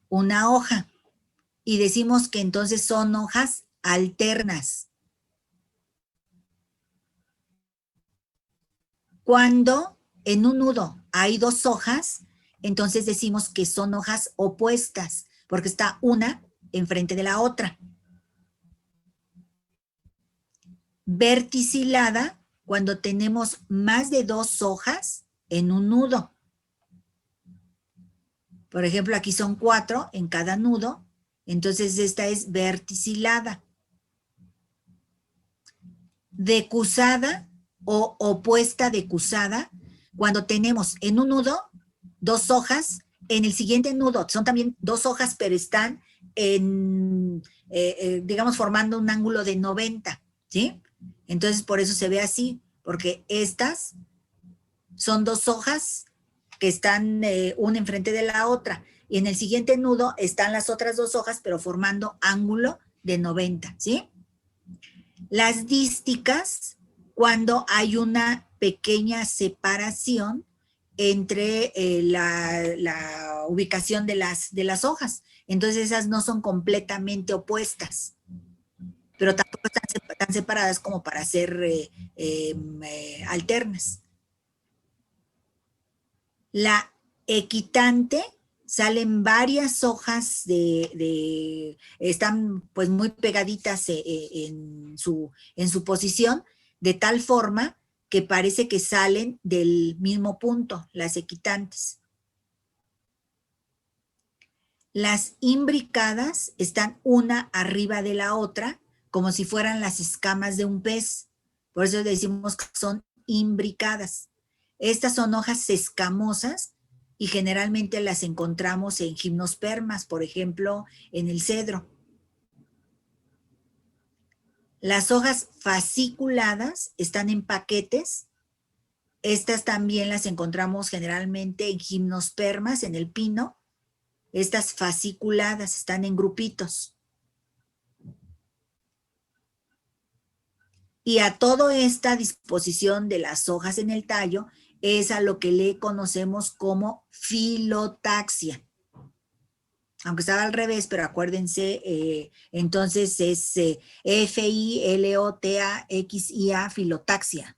una hoja y decimos que entonces son hojas alternas. Cuando en un nudo hay dos hojas, entonces decimos que son hojas opuestas, porque está una enfrente de la otra. Verticilada, cuando tenemos más de dos hojas en un nudo. Por ejemplo, aquí son 4 en cada nudo, entonces esta es verticilada. Decusada o opuesta decusada, cuando tenemos en un nudo 2 hojas, en el siguiente nudo son también 2 hojas, pero están en, digamos, formando un ángulo de 90, ¿sí? Entonces, por eso se ve así, porque estas son 2 hojas que están una enfrente de la otra, y en el siguiente nudo están las otras 2 hojas, pero formando ángulo de 90, ¿sí? Las dísticas, cuando hay una pequeña separación entre la ubicación de las hojas. Entonces esas no son completamente opuestas, pero tampoco están tan separadas como para ser alternas. La equitante, salen varias hojas están pues muy pegaditas en su posición, de tal forma que parece que salen del mismo punto, las equitantes. Las imbricadas están una arriba de la otra, como si fueran las escamas de un pez. Por eso decimos que son imbricadas. Estas son hojas escamosas y generalmente las encontramos en gimnospermas, por ejemplo, en el cedro. Las hojas fasciculadas están en paquetes. Estas también las encontramos generalmente en gimnospermas, en el pino. Estas fasciculadas están en grupitos. Y a toda esta disposición de las hojas en el tallo es a lo que le conocemos como filotaxia. Aunque estaba al revés, pero acuérdense, entonces es Filotaxia, filotaxia.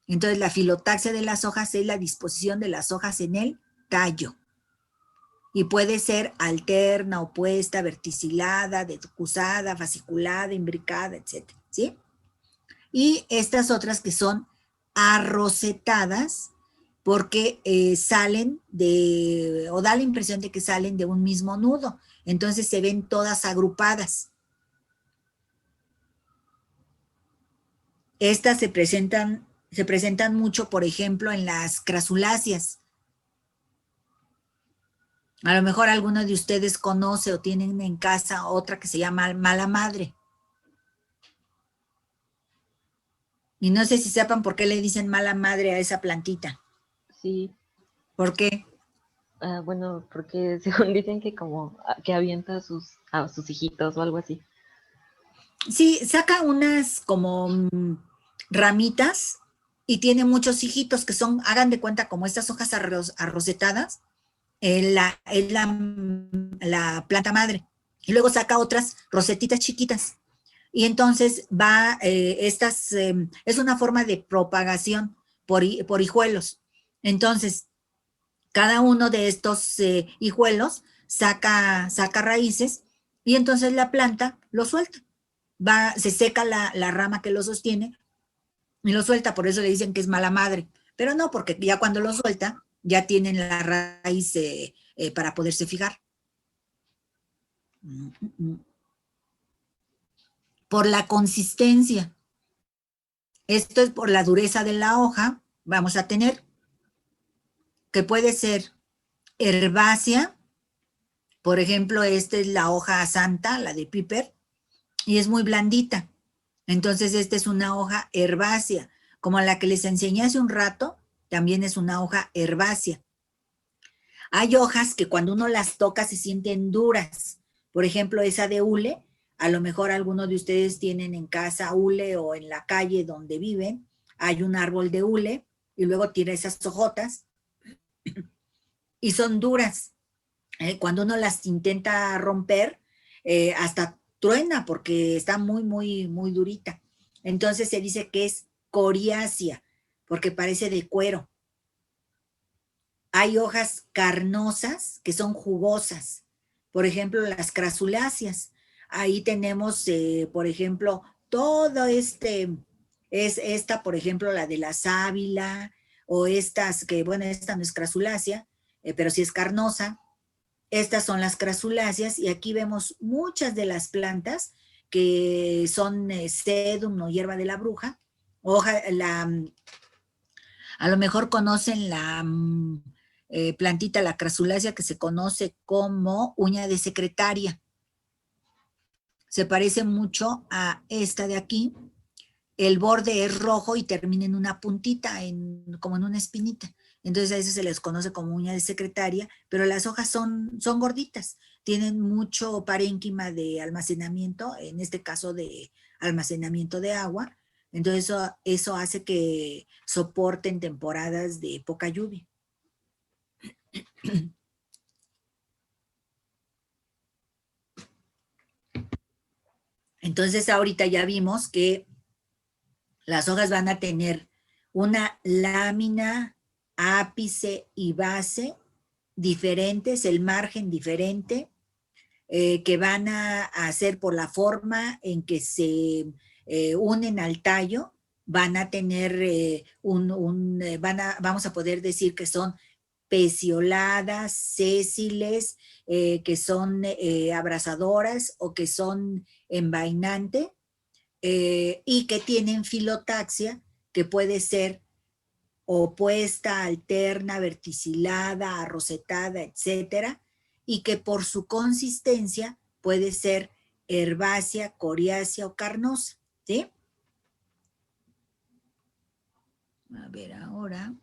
Entonces la filotaxia de las hojas es la disposición de las hojas en el tallo. Y puede ser alterna, opuesta, verticilada, decusada, fasciculada, imbricada, etc. ¿Sí? Y estas otras que son arrocetadas, porque salen o da la impresión de que salen de un mismo nudo. Entonces se ven todas agrupadas. Estas se presentan mucho, por ejemplo, en las crasuláceas. A lo mejor alguno de ustedes conoce o tienen en casa otra que se llama mala madre. Y no sé si sepan por qué le dicen mala madre a esa plantita. Sí. ¿Por qué? Bueno, porque según dicen que como que avienta a sus hijitos o algo así. Sí, saca unas como ramitas y tiene muchos hijitos que son, hagan de cuenta, como estas hojas arrocetadas, la planta madre. Y luego saca otras rosetitas chiquitas. Y entonces es una forma de propagación por hijuelos. Entonces, cada uno de estos hijuelos saca raíces y entonces la planta lo suelta. Se seca la rama que lo sostiene y lo suelta, por eso le dicen que es mala madre. Pero no, porque ya cuando lo suelta, ya tienen la raíz para poderse fijar. Por la consistencia. Esto es por la dureza de la hoja. Vamos a tener que puede ser herbácea. Por ejemplo, esta es la hoja santa, la de Piper, y es muy blandita. Entonces, esta es una hoja herbácea. Como la que les enseñé hace un rato, también es una hoja herbácea. Hay hojas que cuando uno las toca se sienten duras. Por ejemplo, esa de hule, a lo mejor algunos de ustedes tienen en casa hule o en la calle donde viven, hay un árbol de hule y luego tiene esas hojotas y son duras. cuando uno las intenta romper, hasta truena porque está muy, muy, muy durita. Entonces se dice que es coriácea, porque parece de cuero. Hay hojas carnosas que son jugosas. Por ejemplo, las crasuláceas. Ahí tenemos, por ejemplo, todo es esta, por ejemplo, la de la sábila, o estas, que bueno, esta no es crasulácea, pero sí es carnosa. Estas son las crasuláceas y aquí vemos muchas de las plantas que son sedum o hierba de la bruja. Hoja, a lo mejor conocen la plantita, la crasulácea, que se conoce como uña de secretaria. Se parece mucho a esta de aquí. El borde es rojo y termina en una puntita, como en una espinita. Entonces a eso se les conoce como uña de secretaria, pero las hojas son gorditas, tienen mucho parénquima de almacenamiento, en este caso de almacenamiento de agua. Entonces eso hace que soporten temporadas de poca lluvia. Entonces ahorita ya vimos que las hojas van a tener una lámina, ápice y base diferentes, el margen diferente, que van a hacer por la forma en que se unen al tallo, van a tener vamos a poder decir que son pecioladas, sésiles, que son abrazadoras o que son envainantes, y que tienen filotaxia, que puede ser opuesta, alterna, verticilada, arrocetada, etcétera, y que por su consistencia puede ser herbácea, coriácea o carnosa, ¿sí? A ver ahora.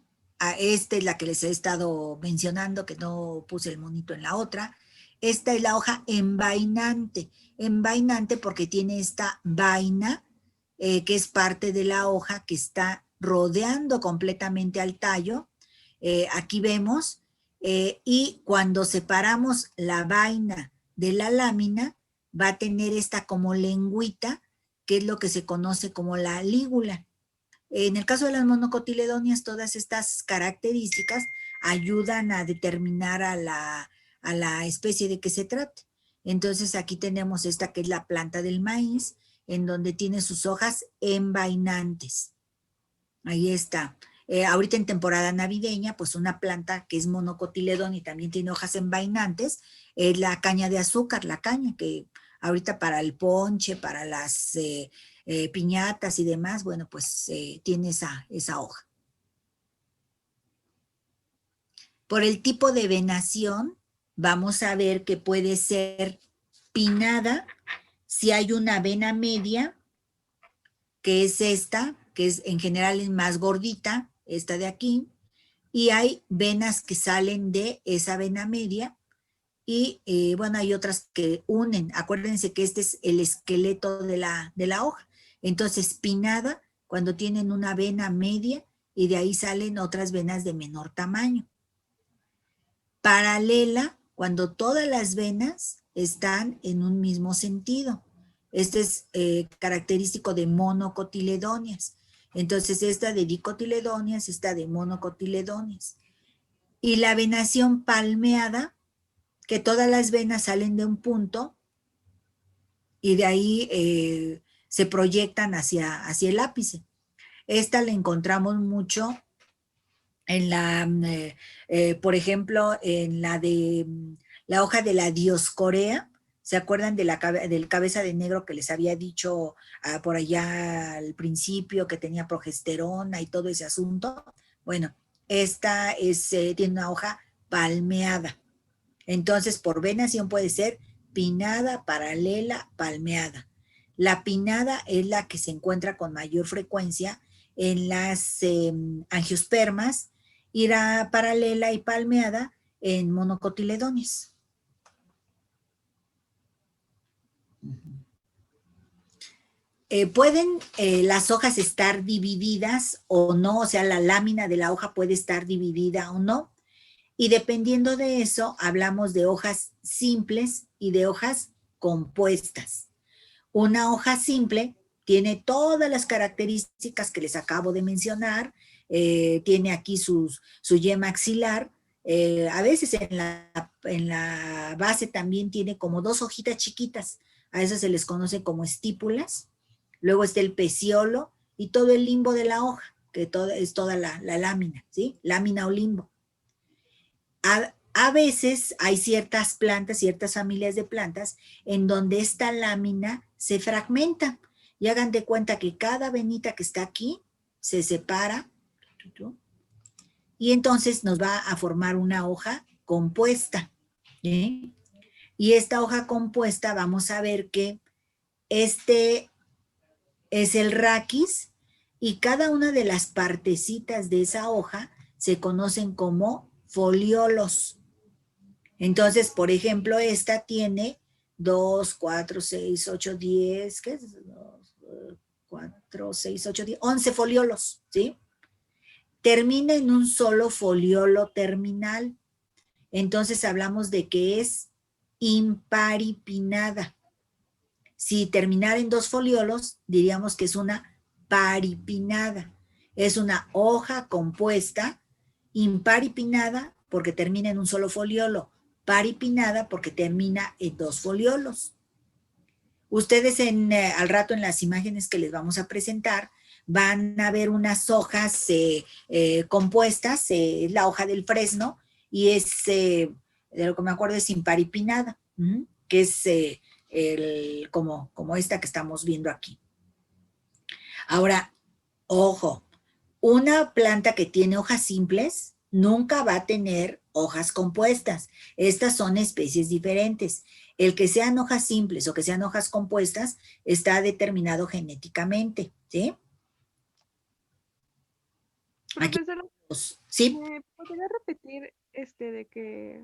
Esta es la que les he estado mencionando, que no puse el monito en la otra. Esta es la hoja envainante. Envainante porque tiene esta vaina, que es parte de la hoja que está rodeando completamente al tallo. Aquí vemos, y cuando separamos la vaina de la lámina, va a tener esta como lengüita, que es lo que se conoce como la lígula. En el caso de las monocotiledonias, todas estas características ayudan a determinar a la especie de que se trate. Entonces aquí tenemos esta que es la planta del maíz, en donde tiene sus hojas envainantes. Ahí está. Ahorita en temporada navideña, pues una planta que es monocotiledón y también tiene hojas envainantes, es la caña de azúcar, la caña que ahorita para el ponche, para las piñatas y demás, bueno, pues tiene esa hoja. Por el tipo de venación, vamos a ver que puede ser pinnada si hay una vena media, que es esta, que es en general es más gordita, esta de aquí, y hay venas que salen de esa vena media, y bueno, hay otras que unen. Acuérdense que este es el esqueleto de la hoja. Entonces, pinnada, cuando tienen una vena media, y de ahí salen otras venas de menor tamaño. Paralela, cuando todas las venas están en un mismo sentido. Este es característico de monocotiledonias. Entonces, esta de dicotiledonias, esta de monocotiledonias. Y la venación palmeada, que todas las venas salen de un punto y de ahí se proyectan hacia el ápice. Esta la encontramos mucho en por ejemplo, en la hoja de la Dioscorea. ¿Se acuerdan de del cabeza de negro que les había dicho por allá al principio, que tenía progesterona y todo ese asunto? Bueno, esta tiene una hoja palmeada. Entonces, por venación puede ser pinnada, paralela, palmeada. La pinnada es la que se encuentra con mayor frecuencia en las angiospermas, y la paralela y palmeada en monocotiledonias. Pueden las hojas estar divididas o no, o sea, la lámina de la hoja puede estar dividida o no. Y dependiendo de eso, hablamos de hojas simples y de hojas compuestas. Una hoja simple tiene todas las características que les acabo de mencionar, tiene aquí su yema axilar, a veces en la base también tiene como dos hojitas chiquitas, a esas se les conoce como estípulas, luego está el peciolo y todo el limbo de la hoja, que es toda la lámina, ¿sí? Lámina o limbo. A veces hay ciertas plantas, ciertas familias de plantas, en donde esta lámina se fragmenta. Y hagan de cuenta que cada venita que está aquí se separa y entonces nos va a formar una hoja compuesta. ¿Sí? Y esta hoja compuesta vamos a ver que este es el raquis y cada una de las partecitas de esa hoja se conocen como foliolos. Entonces, por ejemplo, esta tiene 2, 4, 6, 8, 10, ¿qué es? 2, 4, 6, 8, 10, 11 foliolos, ¿sí? Termina en un solo foliolo terminal. Entonces hablamos de que es imparipinnada. Si terminara en dos foliolos, diríamos que es una paripinnada. Es una hoja compuesta, imparipinnada, porque termina en un solo foliolo, paripinnada porque termina en dos foliolos. Ustedes al rato en las imágenes que les vamos a presentar van a ver unas hojas compuestas, la hoja del fresno, y es, de lo que me acuerdo, es imparipinada, que es como esta que estamos viendo aquí. Ahora, ojo, una planta que tiene hojas simples nunca va a tener hojas compuestas. Estas son especies diferentes. El que sean hojas simples o que sean hojas compuestas está determinado genéticamente, ¿sí? Aquí, Profesora, ¿sí? ¿me podría repetir de que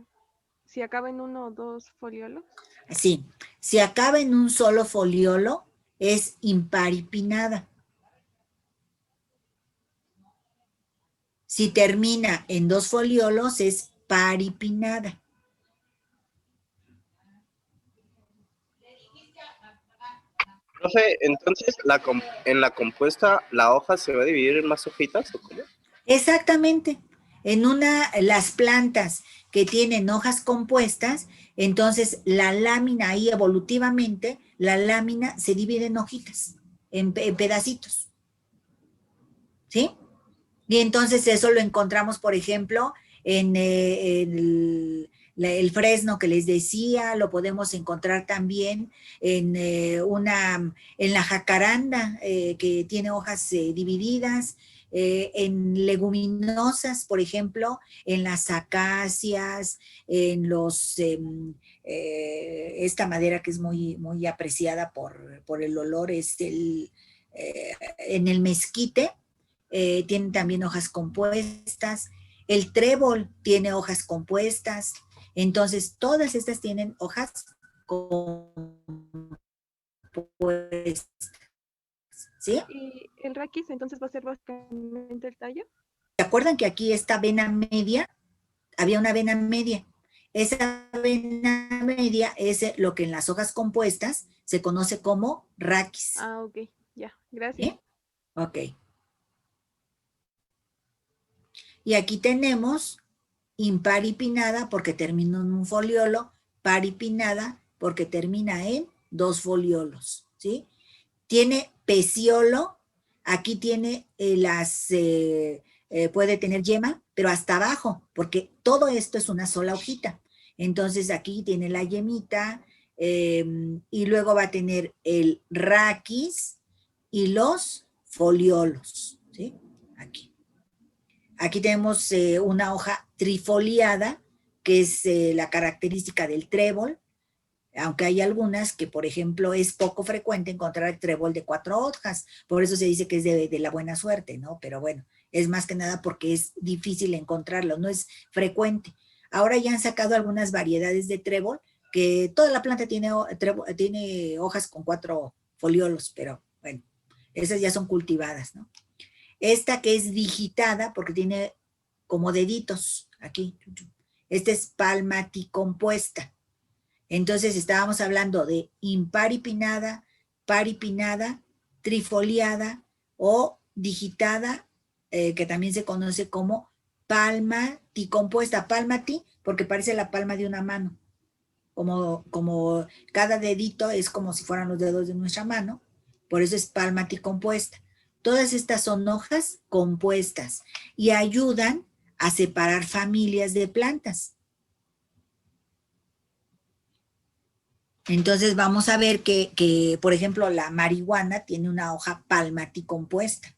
si acaba en uno o dos foliolos? Sí. Si acaba en un solo foliolo, es imparipinnada. Si termina en dos foliolos, es paripinnada. Profe, entonces, en la compuesta, ¿la hoja se va a dividir en más hojitas o cómo? Exactamente. Las plantas que tienen hojas compuestas, entonces la lámina ahí evolutivamente, la lámina se divide en hojitas, en pedacitos. ¿Sí? Y entonces eso lo encontramos, por ejemplo, en el fresno que les decía, lo podemos encontrar también en la jacaranda, que tiene hojas divididas, en leguminosas, por ejemplo, en las acacias, en esta madera que es muy, muy apreciada por el olor, en el mezquite, tienen también hojas compuestas, el trébol tiene hojas compuestas, entonces todas estas tienen hojas compuestas, ¿sí? ¿Y el raquis entonces va a ser básicamente el tallo? ¿Se acuerdan que aquí esta vena media, había una vena media? Esa vena media es lo que en las hojas compuestas se conoce como raquis. Ah, ok, ya, gracias. ¿Sí? Ok. Y aquí tenemos imparipinada porque termina en un foliolo, paripinada porque termina en dos foliolos, ¿sí? Tiene peciolo, aquí tiene puede tener yema, pero hasta abajo, porque todo esto es una sola hojita. Entonces aquí tiene la yemita, y luego va a tener el raquis y los foliolos, ¿sí? Aquí. Aquí tenemos una hoja trifoliada, que es la característica del trébol, aunque hay algunas que, por ejemplo, es poco frecuente encontrar el trébol de 4 hojas, por eso se dice que es de la buena suerte, ¿no? Pero bueno, es más que nada porque es difícil encontrarlo, no es frecuente. Ahora ya han sacado algunas variedades de trébol, que toda la planta tiene hojas con 4 foliolos, pero bueno, esas ya son cultivadas, ¿no? Esta que es digitada, porque tiene como deditos aquí, Esta es palmaticompuesta. Entonces estábamos hablando de imparipinnada, paripinnada, trifoliada o digitada, que también se conoce como palmaticompuesta. Palmati, porque parece la palma de una mano. Como cada dedito es como si fueran los dedos de nuestra mano, por eso es palmaticompuesta. Todas estas son hojas compuestas y ayudan a separar familias de plantas. Entonces vamos a ver que, por ejemplo, la marihuana tiene una hoja palmaticompuesta.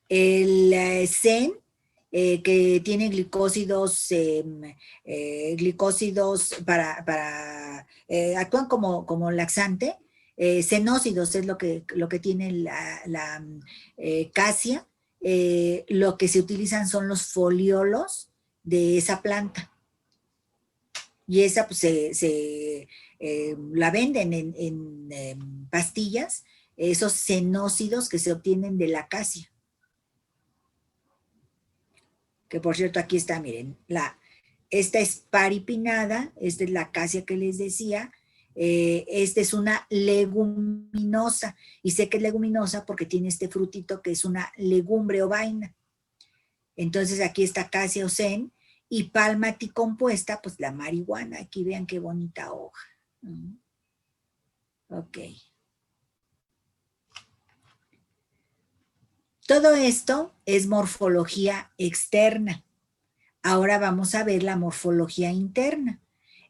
El zen, que tiene glicósidos, actúan como laxante, cenócidos es lo que tiene la casia, lo que se utilizan son los foliolos de esa planta. Y esa pues, la venden en pastillas, esos cenócidos que se obtienen de la acacia. Que por cierto aquí está, miren, esta es paripinnada, esta es la acacia que les decía, esta es una leguminosa, y sé que es leguminosa porque tiene este frutito que es una legumbre o vaina. Entonces aquí está acacia o zen, y palmaticompuesta, pues la marihuana. Aquí vean qué bonita hoja. Ok. Todo esto es morfología externa. Ahora vamos a ver la morfología interna.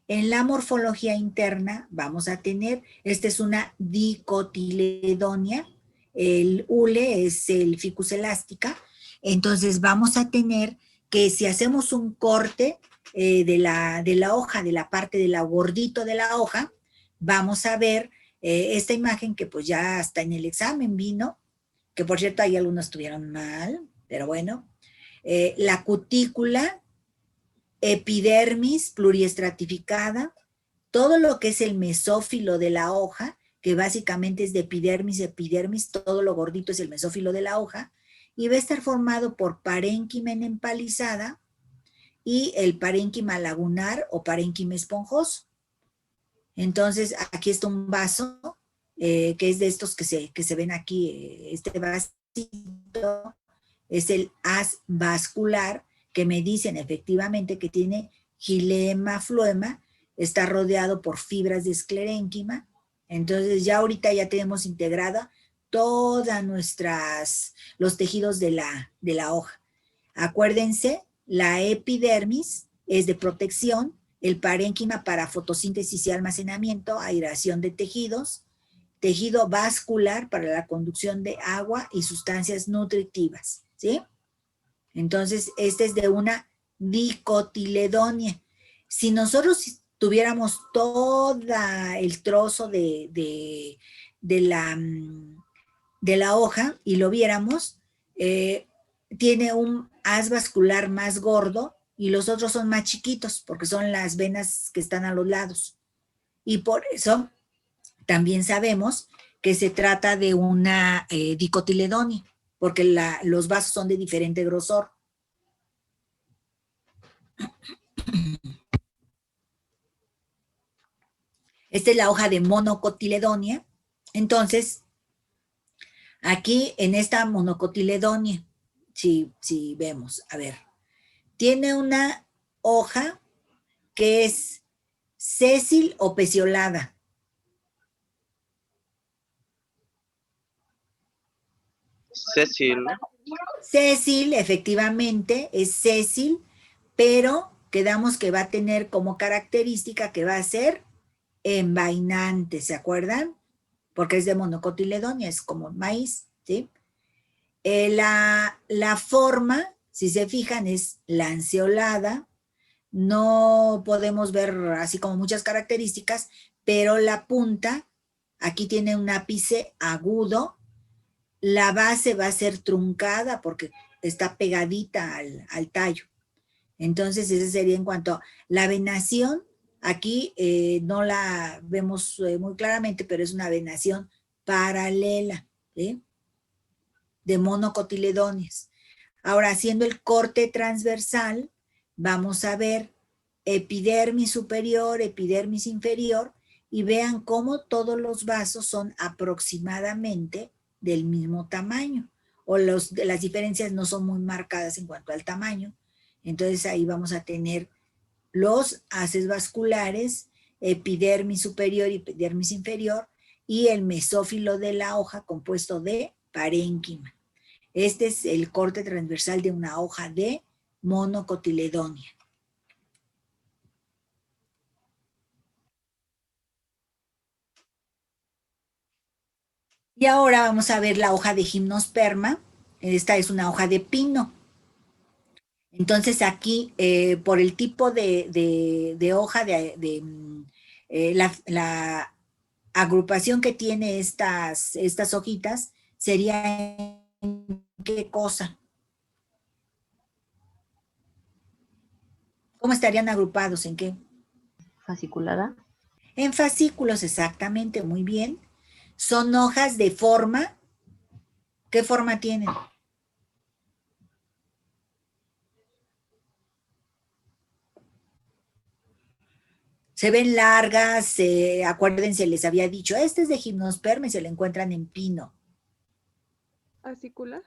En la morfología interna vamos a tener, esta es una dicotiledonia, el hule es el ficus elástica, entonces vamos a tener que si hacemos un corte de la hoja, de la parte de la gordito de la hoja, vamos a ver esta imagen que pues ya hasta en el examen vino, que por cierto ahí algunos estuvieron mal, pero bueno, la cutícula, epidermis pluriestratificada, todo lo que es el mesófilo de la hoja, que básicamente es de epidermis, todo lo gordito es el mesófilo de la hoja, y va a estar formado por parénquima empalizada y el parénquima lagunar o parénquima esponjoso. Entonces, aquí está un vaso, que es de estos que se ven aquí, este vasito, es el haz vascular, que me dicen efectivamente que tiene xilema, floema, está rodeado por fibras de esclerénquima. Entonces, ya ahorita ya tenemos integrada todas los tejidos de la hoja. Acuérdense, la epidermis es de protección, el parénquima para fotosíntesis y almacenamiento, aireación de tejidos, tejido vascular para la conducción de agua y sustancias nutritivas, ¿sí? Entonces, este es de una dicotiledonia. Si nosotros tuviéramos todo el trozo de la hoja y lo viéramos, tiene un haz vascular más gordo y los otros son más chiquitos porque son las venas que están a los lados. Y por eso también sabemos que se trata de una dicotiledonia, porque los vasos son de diferente grosor. Esta es la hoja de monocotiledonia. Entonces, aquí en esta monocotiledonia, si vemos, a ver, tiene una hoja que es sésil o peciolada. Cecil. Sésil, efectivamente, es sésil, pero quedamos que va a tener como característica que va a ser envainante, ¿se acuerdan? Porque es de monocotiledonia, es como maíz, ¿sí? La forma, si se fijan, es lanceolada, no podemos ver así como muchas características, pero la punta, aquí tiene un ápice agudo, la base va a ser truncada porque está pegadita al tallo. Entonces, ese sería en cuanto a la venación. Aquí no la vemos muy claramente, pero es una venación paralela, ¿sí? De monocotiledonias. Ahora, haciendo el corte transversal, vamos a ver epidermis superior, epidermis inferior, y vean cómo todos los vasos son aproximadamente del mismo tamaño, o las diferencias no son muy marcadas en cuanto al tamaño. Entonces ahí vamos a tener los haces vasculares, epidermis superior y epidermis inferior, y el mesófilo de la hoja compuesto de parénquima. Este es el corte transversal de una hoja de monocotiledonia. Y ahora vamos a ver la hoja de gimnosperma. Esta es una hoja de pino. Entonces aquí, por el tipo de hoja, la agrupación que tiene estas hojitas, sería en qué cosa. ¿Cómo estarían agrupados? ¿En qué? Fasciculada. En fascículos, exactamente, muy bien. Son hojas de forma. ¿Qué forma tienen? Se ven largas, acuérdense, les había dicho, este es de gimnosperma y se le encuentran en pino. ¿Acicular?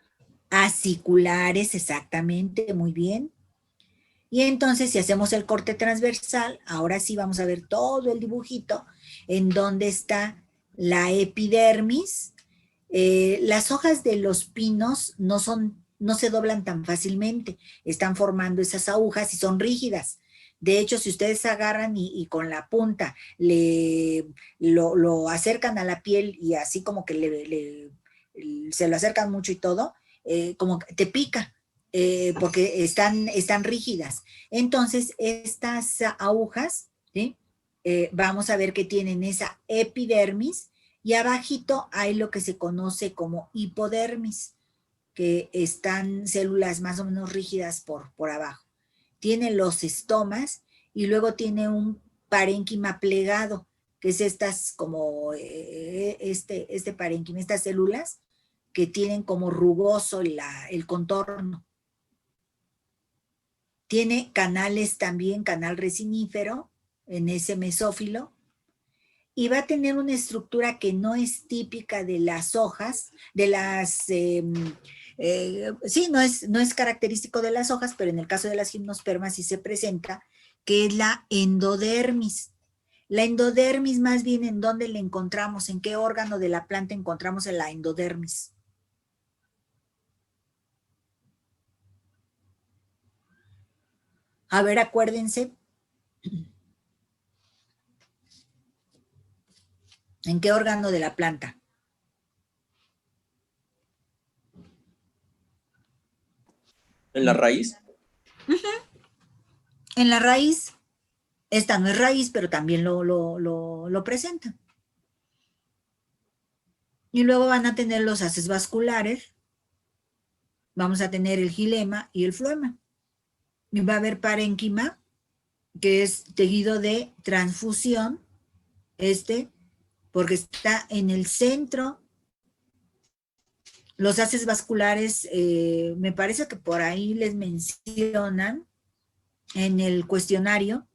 Aciculares, exactamente, muy bien. Y entonces, si hacemos el corte transversal, ahora sí vamos a ver todo el dibujito en donde está la epidermis. Las hojas de los pinos no se doblan tan fácilmente, están formando esas agujas y son rígidas. De hecho, si ustedes agarran y con la punta lo acercan a la piel y así como que se lo acercan mucho y todo, como que te pica, porque están rígidas. Entonces, estas agujas, ¿sí? Vamos a ver que tienen esa epidermis, y abajito hay lo que se conoce como hipodermis, que están células más o menos rígidas por abajo. Tiene los estomas y luego tiene un parénquima plegado, que es estas como este parénquima, estas células que tienen como rugoso el contorno. Tiene canales también, canal resinífero en ese mesófilo, y va a tener una estructura que no es típica de las hojas, sí, no es característico de las hojas, pero en el caso de las gimnospermas sí se presenta, que es la endodermis. La endodermis, más bien, ¿en dónde la encontramos? ¿En qué órgano de la planta encontramos en la endodermis? A ver, acuérdense. ¿En qué órgano de la planta? ¿En la raíz? En la raíz. Esta no es raíz, pero también lo presenta. Y luego van a tener los haces vasculares. Vamos a tener el xilema y el floema. Y va a haber parénquima, que es tejido de transfusión, porque está en el centro. Los haces vasculares, me parece que por ahí les mencionan en el cuestionario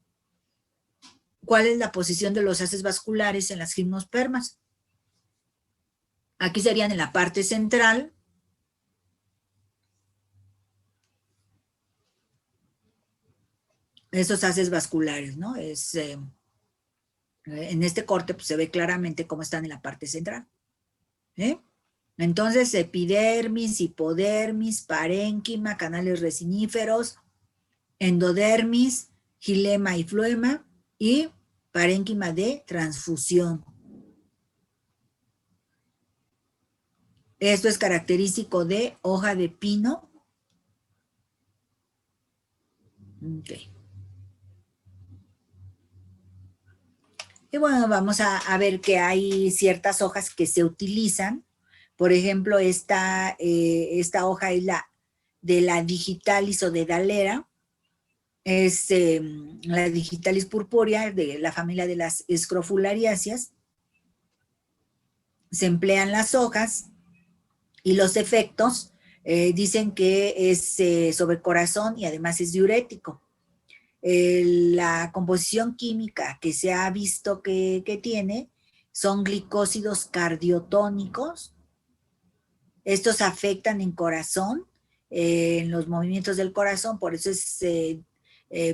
cuál es la posición de los haces vasculares en las gimnospermas. Aquí serían en la parte central. Esos haces vasculares, ¿no? En este corte pues, se ve claramente cómo están en la parte central. Entonces, epidermis, hipodermis, parénquima, canales resiníferos, endodermis, xilema y floema, y parénquima de transfusión. Esto es característico de hoja de pino. Okay. Y bueno, vamos a ver que hay ciertas hojas que se utilizan. Por ejemplo, esta hoja es la de la digitalis o dedalera. Es la digitalis purpúrea de la familia de las escrofulariáceas. Se emplean las hojas y los efectos Dicen que es sobre el corazón y además es diurético. La composición química que se ha visto que tiene son glicósidos cardiotónicos. Estos afectan en corazón, en los movimientos del corazón, por eso es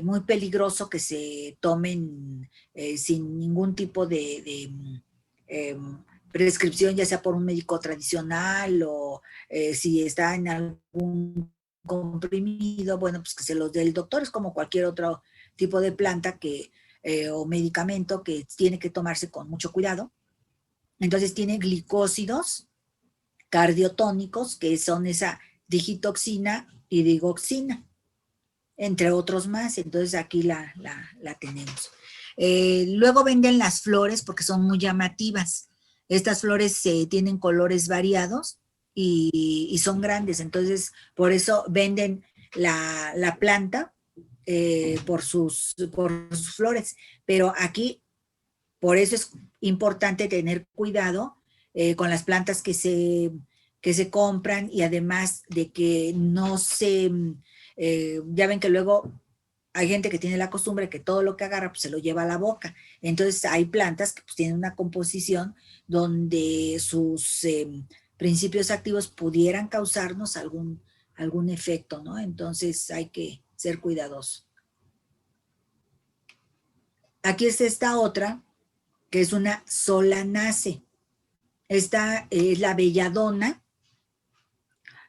muy peligroso que se tomen sin ningún tipo de prescripción, ya sea por un médico tradicional o si está en algún comprimido, bueno, pues que se los dé el doctor, es como cualquier otro tipo de planta o medicamento que tiene que tomarse con mucho cuidado. Entonces tiene glicósidos cardiotónicos, que son esa digitoxina y digoxina, entre otros más. Entonces aquí la tenemos. Luego venden las flores porque son muy llamativas. Estas flores tienen colores variados y son grandes, entonces por eso venden la planta por sus flores. Pero aquí, por eso es importante tener cuidado con las plantas que se compran, y además de que no se, ya ven que luego hay gente que tiene la costumbre que todo lo que agarra pues se lo lleva a la boca. Entonces hay plantas que pues tienen una composición donde sus principios activos pudieran causarnos algún efecto, ¿no? Entonces hay que ser cuidadosos. Aquí está esta otra, que es una solanace. Esta es la belladona,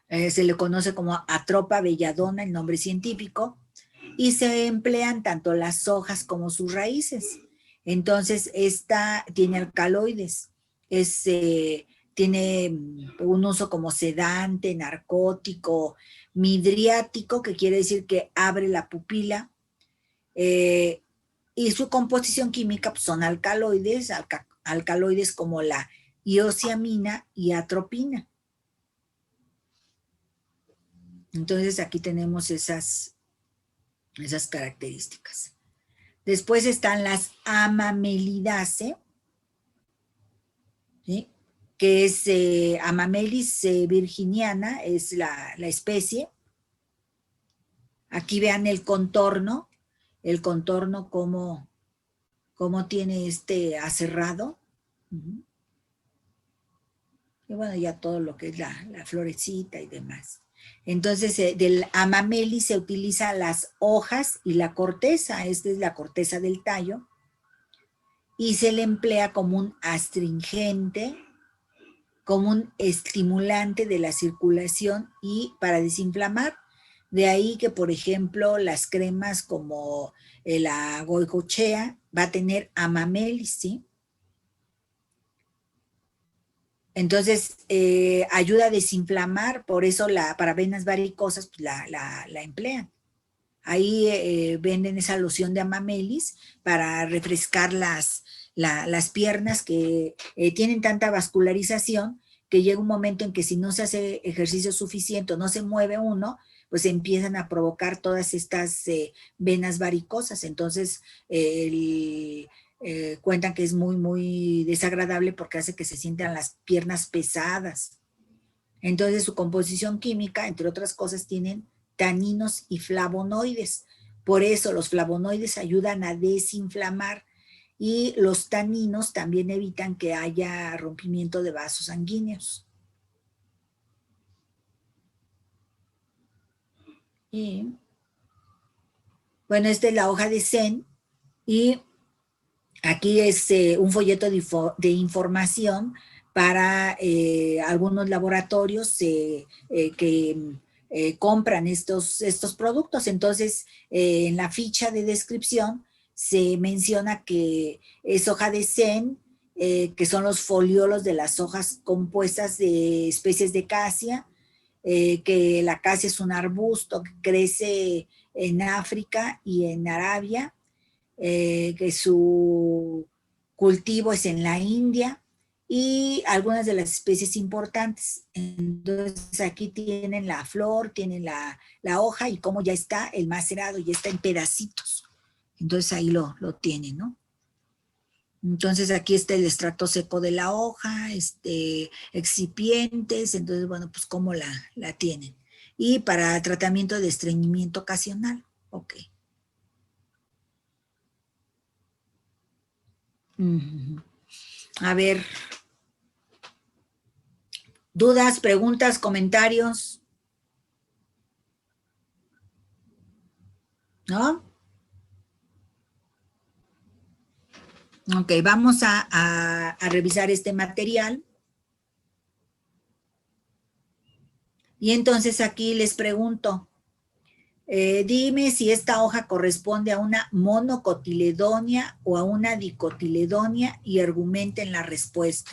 se le conoce como Atropa belladona, el nombre científico, y se emplean tanto las hojas como sus raíces. Entonces, esta tiene alcaloides, tiene un uso como sedante, narcótico, midriático, que quiere decir que abre la pupila, y su composición química pues, son alcaloides, alcaloides como la iosiamina y atropina. Entonces aquí tenemos esas características. Después están las amamelidaceae, ¿sí? Que es Amamelis virginiana, es la especie. Aquí vean el contorno cómo tiene aserrado. Y bueno, ya todo lo que es la florecita y demás. Entonces, del amamelis se utilizan las hojas y la corteza. Esta es la corteza del tallo. Y se le emplea como un astringente, como un estimulante de la circulación y para desinflamar. De ahí que, por ejemplo, las cremas como la goicochea va a tener amamelis, ¿sí? Entonces, ayuda a desinflamar, por eso para venas varicosas pues, la emplean. Ahí venden esa loción de amamelis para refrescar las piernas que tienen tanta vascularización que llega un momento en que si no se hace ejercicio suficiente o no se mueve uno, pues empiezan a provocar todas estas venas varicosas. Entonces, cuentan que es muy, muy desagradable porque hace que se sientan las piernas pesadas. Entonces, su composición química, entre otras cosas, tienen taninos y flavonoides. Por eso los flavonoides ayudan a desinflamar y los taninos también evitan que haya rompimiento de vasos sanguíneos. Y, bueno, esta es la hoja de Zen y aquí es un folleto de información para algunos laboratorios que compran estos productos. Entonces, en la ficha de descripción se menciona que es hoja de Zen, que son los foliolos de las hojas compuestas de especies de acacia, que la acacia es un arbusto que crece en África y en Arabia, que su cultivo es en la India, y algunas de las especies importantes. Entonces aquí tienen la flor, tienen la hoja y cómo ya está el macerado, ya está en pedacitos. Entonces ahí lo tienen, ¿no? Entonces aquí está el extracto seco de la hoja, excipientes, entonces bueno, pues cómo la tienen. Y para tratamiento de estreñimiento ocasional, ok. Ujú. A ver, dudas, preguntas, comentarios, ¿no? Ok, vamos a revisar este material. Y entonces aquí les pregunto, dime si esta hoja corresponde a una monocotiledonia o a una dicotiledonia y argumenten la respuesta.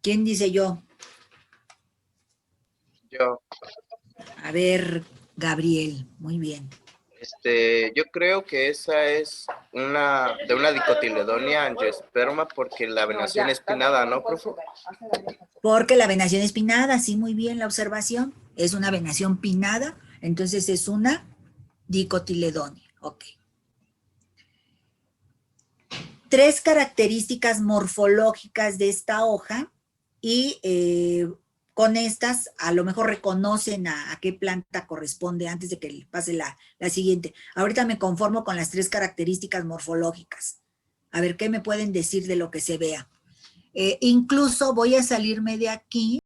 ¿Quién dice yo? Yo, A ver, Gabriel, muy bien. yo creo que esa es de una dicotiledonia angiosperma porque la venación es pinnada, ¿no, profe? Porque la venación es pinnada, sí, muy bien la observación. Es una venación pinnada, entonces es una dicotiledonia. Ok. 3 características morfológicas de esta hoja y con estas a lo mejor reconocen a qué planta corresponde antes de que pase la siguiente. Ahorita me conformo con las 3 características morfológicas. A ver qué me pueden decir de lo que se vea. Incluso voy a salirme de aquí